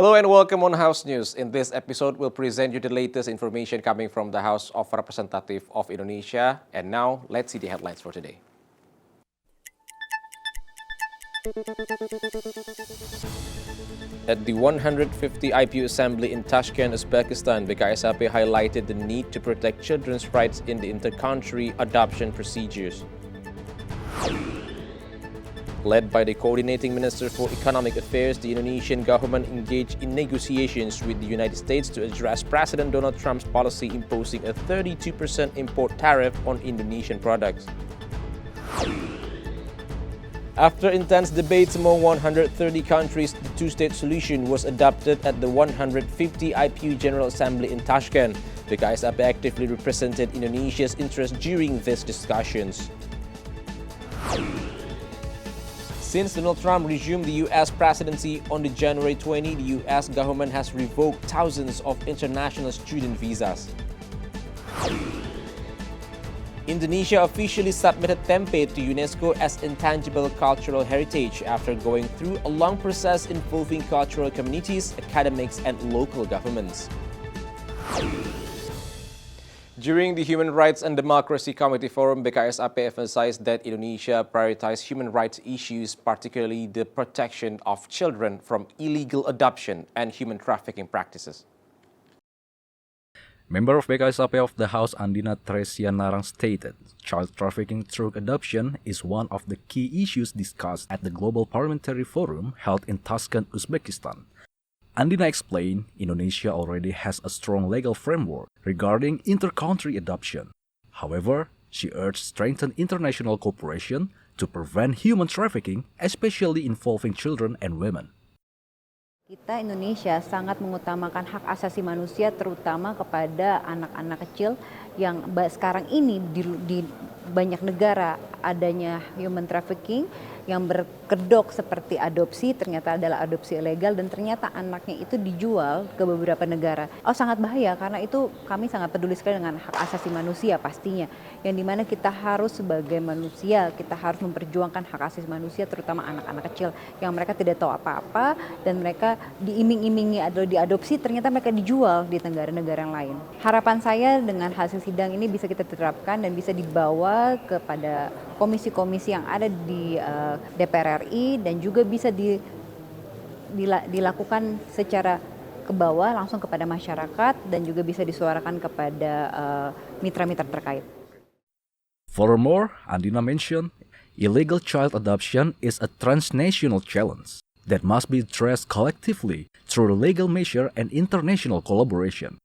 Hello and welcome on House News. In this episode, we'll present you the latest information coming from the House of Representatives of Indonesia. And now, let's see the headlines for today. At the 150 IPU Assembly in Tashkent, Uzbekistan, BKSAP highlighted the need to protect children's rights in the inter-country adoption procedures. Led by the Coordinating Minister for Economic Affairs, the Indonesian government engaged in negotiations with the United States to address President Donald Trump's policy imposing a 32% import tariff on Indonesian products. After intense debates among 130 countries, the two-state solution was adopted at the 150 IPU General Assembly in Tashkent. The BKSAP actively represented Indonesia's interests during these discussions. Since Donald Trump resumed the U.S. presidency on January 20, the U.S. government has revoked thousands of international student visas. Indonesia officially submitted tempe to UNESCO as intangible cultural heritage after going through a long process involving cultural communities, academics, and local governments. During the Human Rights and Democracy Committee Forum, BKSAP emphasized that Indonesia prioritizes human rights issues, particularly the protection of children from illegal adoption and human trafficking practices. Member of BKSAP of the House Andina Tresianarang stated, child trafficking through adoption is one of the key issues discussed at the Global Parliamentary Forum held in Tashkent, Uzbekistan. Andina explained Indonesia already has a strong legal framework regarding inter-country adoption. However, she urged strengthened international cooperation to prevent human trafficking, especially involving children and women. Kita Indonesia sangat mengutamakan hak asasi manusia terutama kepada anak-anak kecil yang sekarang ini di banyak negara adanya human trafficking yang berkedok seperti adopsi ternyata adalah adopsi ilegal dan ternyata anaknya itu dijual ke beberapa negara. Sangat bahaya karena itu kami sangat peduli sekali dengan hak asasi manusia pastinya. Yang dimana kita harus sebagai manusia kita harus memperjuangkan hak asasi manusia terutama anak-anak kecil yang mereka tidak tahu apa-apa dan mereka diiming-imingi atau diadopsi ternyata mereka dijual di negara-negara yang lain. Harapan saya dengan hasil sidang ini bisa kita terapkan dan bisa dibawa kepada komisi-komisi yang ada di DPRRI dan juga bisa dilakukan secara ke bawah langsung kepada masyarakat dan juga bisa disuarakan kepada mitra-mitra terkait. Furthermore, Andina mentioned, illegal child adoption is a transnational challenge that must be addressed collectively through legal measure and international collaboration.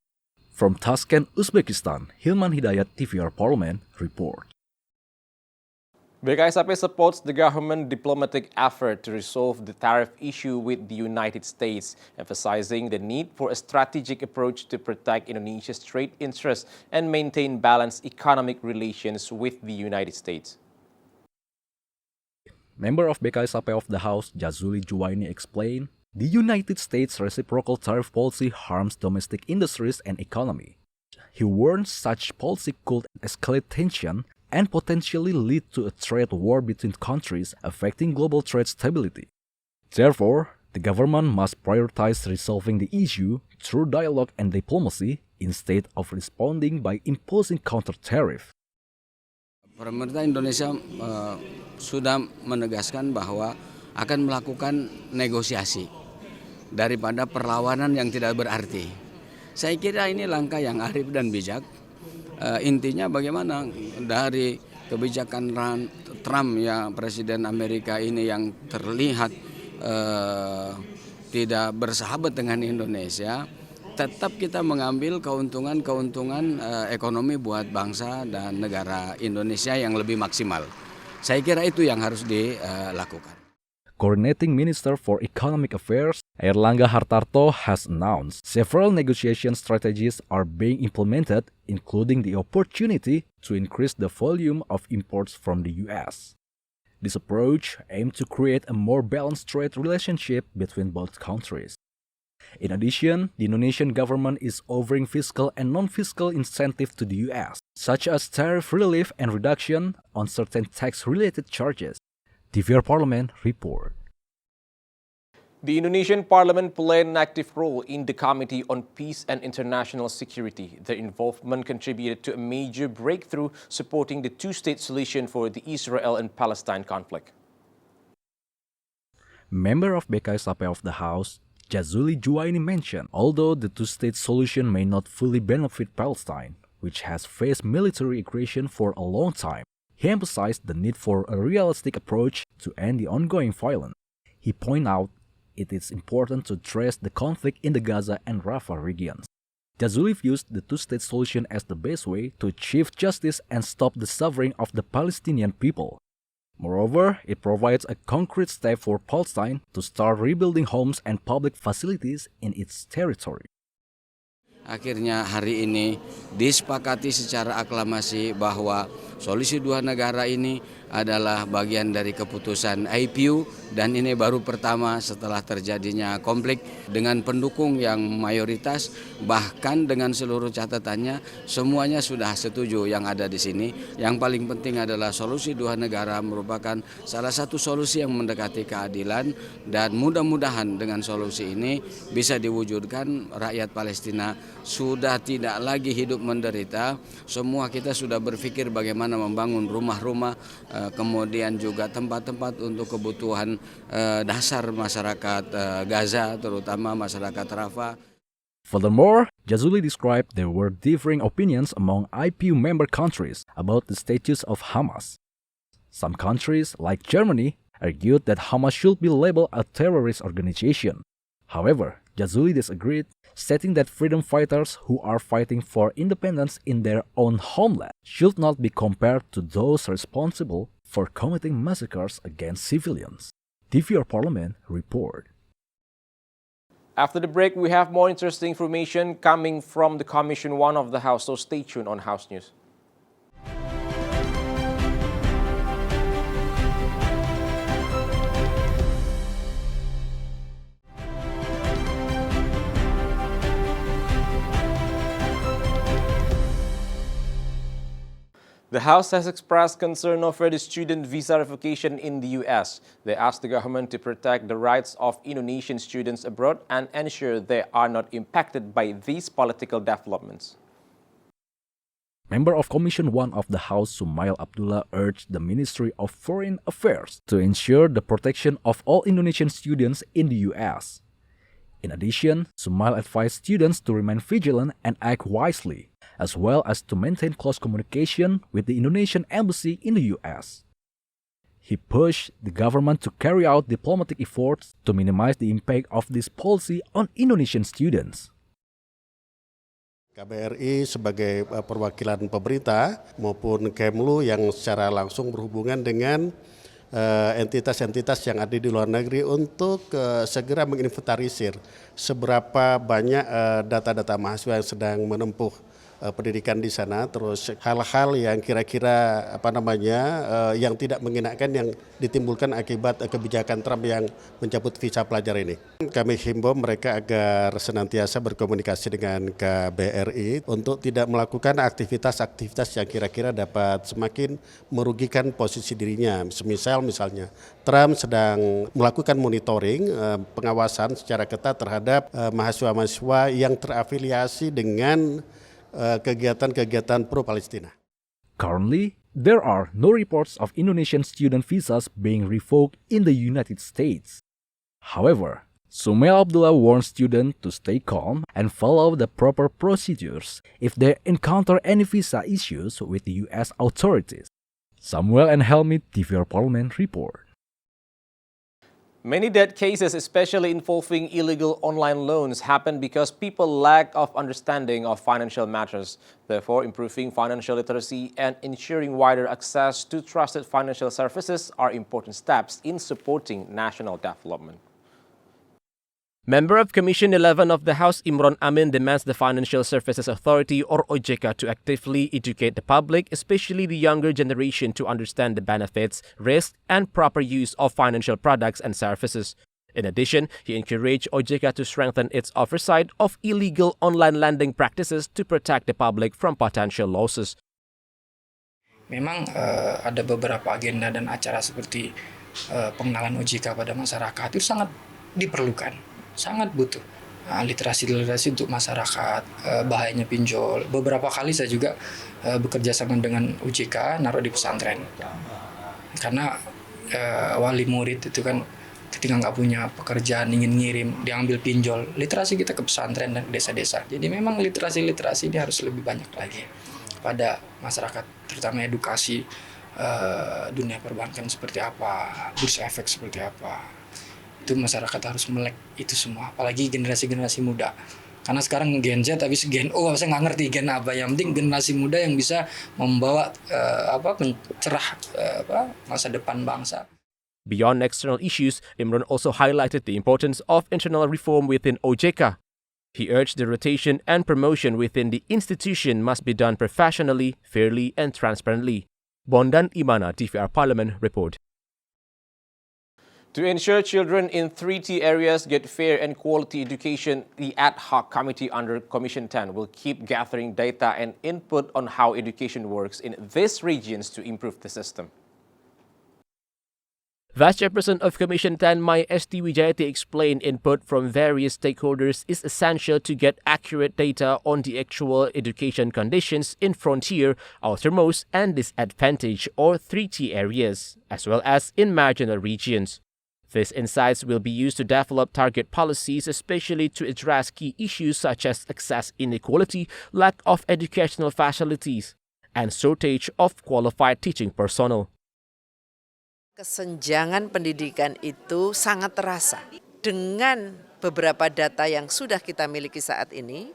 From Tashkent, Uzbekistan, Hilman Hidayat, tvrparlemen, report. BKSAP supports the government diplomatic effort to resolve the tariff issue with the United States, emphasizing the need for a strategic approach to protect Indonesia's trade interests and maintain balanced economic relations with the United States. Member of BKSAP of the House, Jazuli Juwaini, explained, the United States' reciprocal tariff policy harms domestic industries and economy. He warned such policy could escalate tension and potentially lead to a trade war between countries affecting global trade stability. Therefore, the government must prioritize resolving the issue through dialogue and diplomacy instead of responding by imposing counter-tariff. Pemerintah Indonesia sudah menegaskan bahwa akan melakukan negosiasi daripada perlawanan yang tidak berarti. Saya kira ini langkah yang arif dan bijak. Intinya bagaimana dari kebijakan Trump ya Presiden Amerika ini yang terlihat tidak bersahabat dengan Indonesia, tetap kita mengambil keuntungan ekonomi buat bangsa dan negara Indonesia yang lebih maksimal. Saya kira itu yang harus dilakukan. Coordinating Minister for Economic Affairs, Airlangga Hartarto, has announced several negotiation strategies are being implemented, including the opportunity to increase the volume of imports from the U.S. This approach aims to create a more balanced trade relationship between both countries. In addition, the Indonesian government is offering fiscal and non-fiscal incentives to the U.S., such as tariff relief and reduction on certain tax-related charges. tvrparlemen report. The Indonesian Parliament played an active role in the Committee on Peace and International Security. Their involvement contributed to a major breakthrough supporting the two-state solution for the Israel and Palestine conflict. Member of BKSAP of the House, Jazuli Juwaini mentioned, although the two-state solution may not fully benefit Palestine, which has faced military aggression for a long time, he emphasized the need for a realistic approach to end the ongoing violence. He pointed out it is important to address the conflict in the Gaza and Rafah regions. Jazuli views the two-state solution as the best way to achieve justice and stop the suffering of the Palestinian people. Moreover, it provides a concrete step for Palestine to start rebuilding homes and public facilities in its territory. Akhirnya hari ini disepakati secara aklamasi bahwa solusi dua negara ini adalah bagian dari keputusan IPU dan ini baru pertama setelah terjadinya konflik dengan pendukung yang mayoritas, bahkan dengan seluruh catatannya semuanya sudah setuju yang ada di sini. Yang paling penting adalah solusi dua negara merupakan salah satu solusi yang mendekati keadilan dan mudah-mudahan dengan solusi ini bisa diwujudkan rakyat Palestina sudah tidak lagi hidup menderita. Semua kita sudah berpikir bagaimana membangun rumah-rumah, kemudian juga tempat-tempat untuk kebutuhan dasar masyarakat Gaza, terutama masyarakat Rafah. Furthermore, Jazuli described there were differing opinions among IPU member countries about the status of Hamas. Some countries, like Germany, argued that Hamas should be labeled a terrorist organization. However, Jazuli disagreed, stating that freedom fighters who are fighting for independence in their own homeland should not be compared to those responsible for committing massacres against civilians. tvrparlemen report. After the break, we have more interesting information coming from the Commission 1 of the House, so stay tuned on House News. The House has expressed concern over the student visa revocation in the U.S. They asked the government to protect the rights of Indonesian students abroad and ensure they are not impacted by these political developments. Member of Commission 1 of the House, Sumail Abdullah, urged the Ministry of Foreign Affairs to ensure the protection of all Indonesian students in the U.S. In addition, Sumail advised students to remain vigilant and act wisely, as well as to maintain close communication with the Indonesian embassy in the U.S. He pushed the government to carry out diplomatic efforts to minimize the impact of this policy on Indonesian students. KBRI sebagai perwakilan pemerintah maupun Kemlu yang secara langsung berhubungan dengan entitas-entitas yang ada di luar negeri untuk segera menginventarisir seberapa banyak data-data mahasiswa yang sedang menempuh pendidikan di sana, terus hal-hal yang kira-kira yang tidak mengenakan yang ditimbulkan akibat kebijakan Trump yang mencabut visa pelajar ini. Kami himbau mereka agar senantiasa berkomunikasi dengan KBRI untuk tidak melakukan aktivitas-aktivitas yang kira-kira dapat semakin merugikan posisi dirinya. Misalnya Trump sedang melakukan monitoring, pengawasan secara ketat terhadap mahasiswa-mahasiswa yang terafiliasi dengan kegiatan-kegiatan pro-Palestina. Currently, there are no reports of Indonesian student visas being revoked in the United States. However, Sumail Abdullah warns students to stay calm and follow the proper procedures if they encounter any visa issues with the U.S. authorities. Samuel and Helmi, tvrparlemen report. Many debt cases, especially involving illegal online loans, happen because people lack of understanding of financial matters. Therefore, improving financial literacy and ensuring wider access to trusted financial services are important steps in supporting national development. Member of Commission 11 of the House, Imran Amin, demands the Financial Services Authority or OJK to actively educate the public, especially the younger generation, to understand the benefits, risks, and proper use of financial products and services. In addition, he encouraged OJK to strengthen its oversight of illegal online lending practices to protect the public from potential losses. Memang ada beberapa agenda dan acara seperti pengenalan OJK pada masyarakat itu sangat diperlukan, sangat butuh. Literasi untuk masyarakat, bahayanya pinjol. Beberapa kali saya juga bekerja sama dengan UJK, naruh di pesantren. Karena wali murid itu kan ketika nggak punya pekerjaan, ingin ngirim, diambil pinjol, literasi kita ke pesantren dan desa-desa. Jadi memang literasi ini harus lebih banyak lagi pada masyarakat, terutama edukasi dunia perbankan seperti apa, bursa efek seperti apa. Itu masyarakat harus melek itu semua, apalagi generasi muda. Karena sekarang Gen Z habis Gen O, saya nggak ngerti Gen apa. Yang penting generasi muda yang bisa membawa mencerah masa depan bangsa. Beyond external issues, Imran also highlighted the importance of internal reform within OJK. He urged the rotation and promotion within the institution must be done professionally, fairly, and transparently. Bondan Imana, TVR Parlemen, report. To ensure children in 3T areas get fair and quality education, the ad hoc committee under Commission 10 will keep gathering data and input on how education works in these regions to improve the system. Vice Chairperson of Commission 10, Mai Esti Wijayati, explained input from various stakeholders is essential to get accurate data on the actual education conditions in frontier, outermost, and disadvantaged or 3T areas, as well as in marginal regions. These insights will be used to develop target policies, especially to address key issues such as access inequality, lack of educational facilities, and shortage of qualified teaching personnel. Kesenjangan pendidikan itu sangat terasa. Dengan beberapa data yang sudah kita miliki saat ini,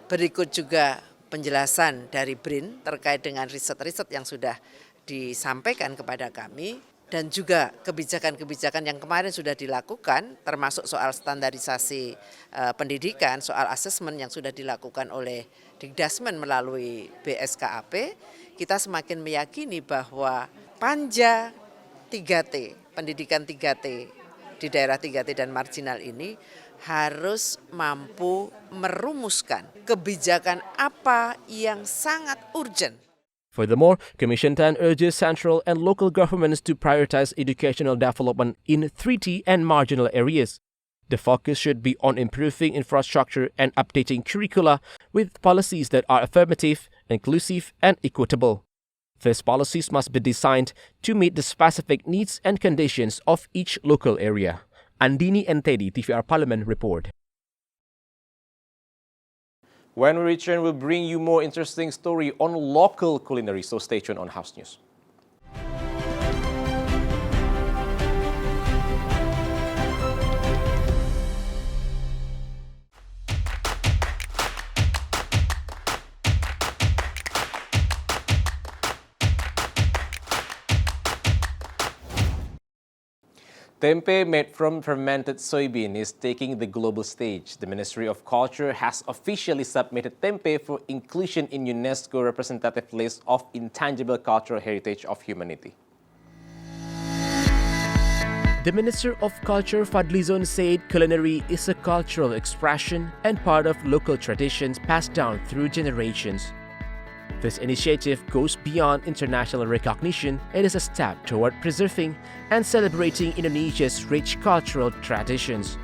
berikut juga penjelasan dari BRIN terkait dengan riset-riset yang sudah disampaikan kepada kami, dan juga kebijakan-kebijakan yang kemarin sudah dilakukan, termasuk soal standarisasi pendidikan, soal asesmen yang sudah dilakukan oleh Dikdasmen melalui BSKAP, kita semakin meyakini bahwa panja 3T, pendidikan 3T di daerah 3T dan marginal ini harus mampu merumuskan kebijakan apa yang sangat urgent. Furthermore, Commission 10 urges central and local governments to prioritize educational development in 3T and marginal areas. The focus should be on improving infrastructure and updating curricula with policies that are affirmative, inclusive, and equitable. These policies must be designed to meet the specific needs and conditions of each local area. Andini and Teddy, TVR Parlemen, report. When we return, we'll bring you more interesting story on local culinary, so stay tuned on House News. Tempe made from fermented soybean is taking the global stage. The Ministry of Culture has officially submitted tempe for inclusion in UNESCO representative list of intangible cultural heritage of humanity. The Minister of Culture, Fadlizon, said culinary is a cultural expression and part of local traditions passed down through generations. This initiative goes beyond international recognition. It is a step toward preserving and celebrating Indonesia's rich cultural traditions.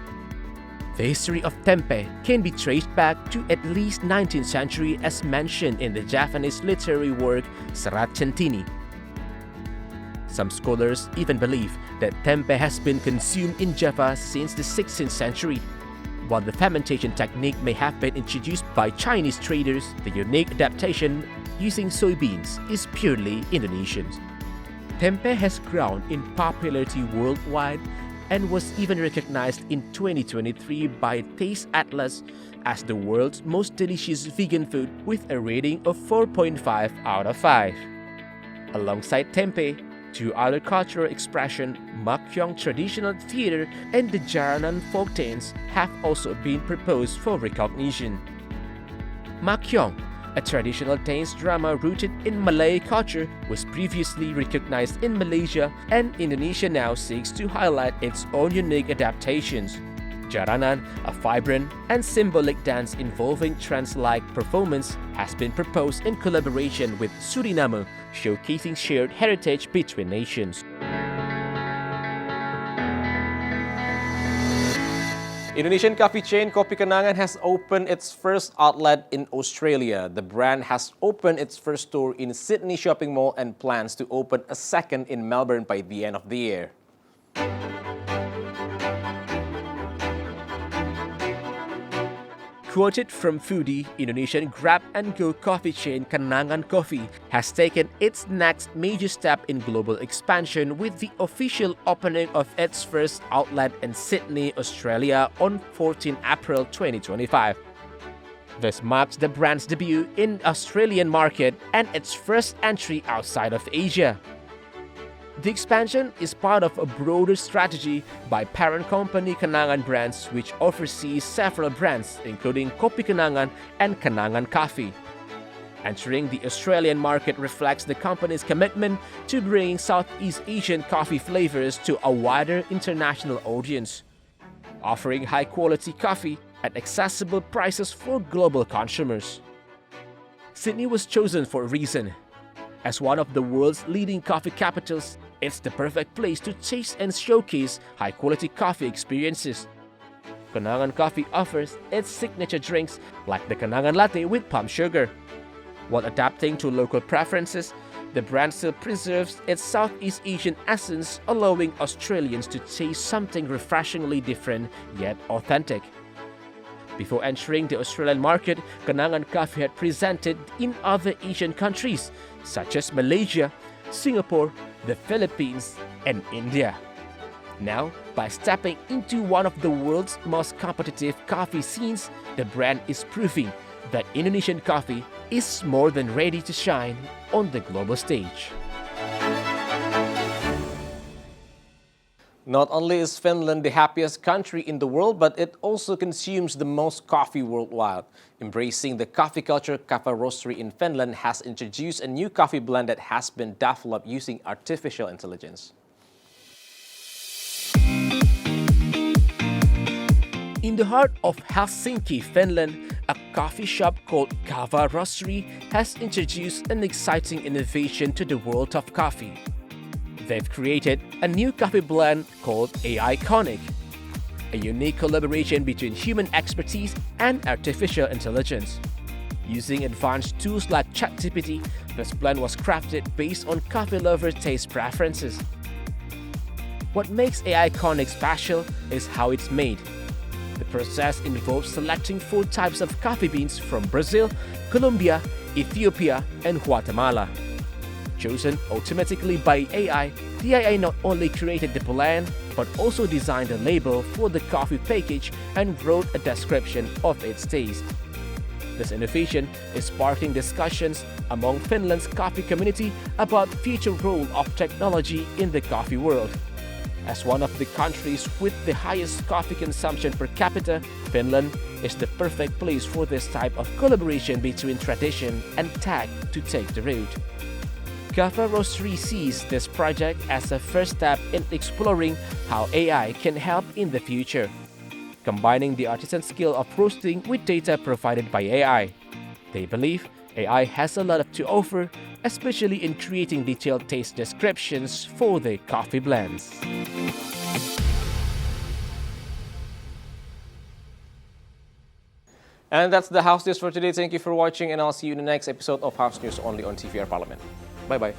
The history of tempe can be traced back to at least 19th century as mentioned in the Japanese literary work Serat Centini. Some scholars even believe that tempe has been consumed in Java since the 16th century. While the fermentation technique may have been introduced by Chinese traders, the unique adaptation using soybeans is purely Indonesian. Tempe has grown in popularity worldwide and was even recognized in 2023 by Taste Atlas as the world's most delicious vegan food with a rating of 4.5 out of 5. Alongside tempe, two other cultural expressions, Makyong traditional theater and the Jaranan folk dance, have also been proposed for recognition. Makyong, a traditional dance drama rooted in Malay culture, was previously recognized in Malaysia, and Indonesia now seeks to highlight its own unique adaptations. Jaranan, a vibrant and symbolic dance involving trance-like performance, has been proposed in collaboration with Suriname, showcasing shared heritage between nations. Indonesian coffee chain Kopi Kenangan has opened its first outlet in Australia. The brand has opened its first store in Sydney Shopping Mall and plans to open a second in Melbourne by the end of the year. Quoted from Foodie, Indonesian grab-and-go coffee chain Kenangan Coffee has taken its next major step in global expansion with the official opening of its first outlet in Sydney, Australia on 14 April 2025. This marks the brand's debut in the Australian market and its first entry outside of Asia. The expansion is part of a broader strategy by parent company Kenangan Brands, which oversees several brands including Kopi Kenangan and Kenangan Coffee. Entering the Australian market reflects the company's commitment to bringing Southeast Asian coffee flavors to a wider international audience, offering high-quality coffee at accessible prices for global consumers. Sydney was chosen for a reason. As one of the world's leading coffee capitals, it's the perfect place to taste and showcase high-quality coffee experiences. Kenangan Coffee offers its signature drinks like the Kenangan Latte with palm sugar. While adapting to local preferences, the brand still preserves its Southeast Asian essence, allowing Australians to taste something refreshingly different yet authentic. Before entering the Australian market, Kenangan Coffee had presented in other Asian countries such as Malaysia, Singapore, the Philippines, and India. Now, by stepping into one of the world's most competitive coffee scenes, the brand is proving that Indonesian coffee is more than ready to shine on the global stage. Not only is Finland the happiest country in the world, but it also consumes the most coffee worldwide. Embracing the coffee culture, Kava Roastery in Finland has introduced a new coffee blend that has been developed using artificial intelligence. In the heart of Helsinki, Finland, a coffee shop called Kava Roastery has introduced an exciting innovation to the world of coffee. They've created a new coffee blend called AI Conic, a unique collaboration between human expertise and artificial intelligence. Using advanced tools like ChatGPT, this blend was crafted based on coffee lovers' taste preferences. What makes AI Conic special is how it's made. The process involves selecting 4 types of coffee beans from Brazil, Colombia, Ethiopia, and Guatemala. Chosen automatically by AI, the AI not only created the blend, but also designed a label for the coffee package and wrote a description of its taste. This innovation is sparking discussions among Finland's coffee community about future role of technology in the coffee world. As one of the countries with the highest coffee consumption per capita, Finland is the perfect place for this type of collaboration between tradition and tech to take the road. Kava Roastery sees this project as a first step in exploring how AI can help in the future, combining the artisan skill of roasting with data provided by AI. They believe AI has a lot to offer, especially in creating detailed taste descriptions for the coffee blends. And that's the House News for today. Thank you for watching, and I'll see you in the next episode of House News only on TVR Parlemen. Bye-bye.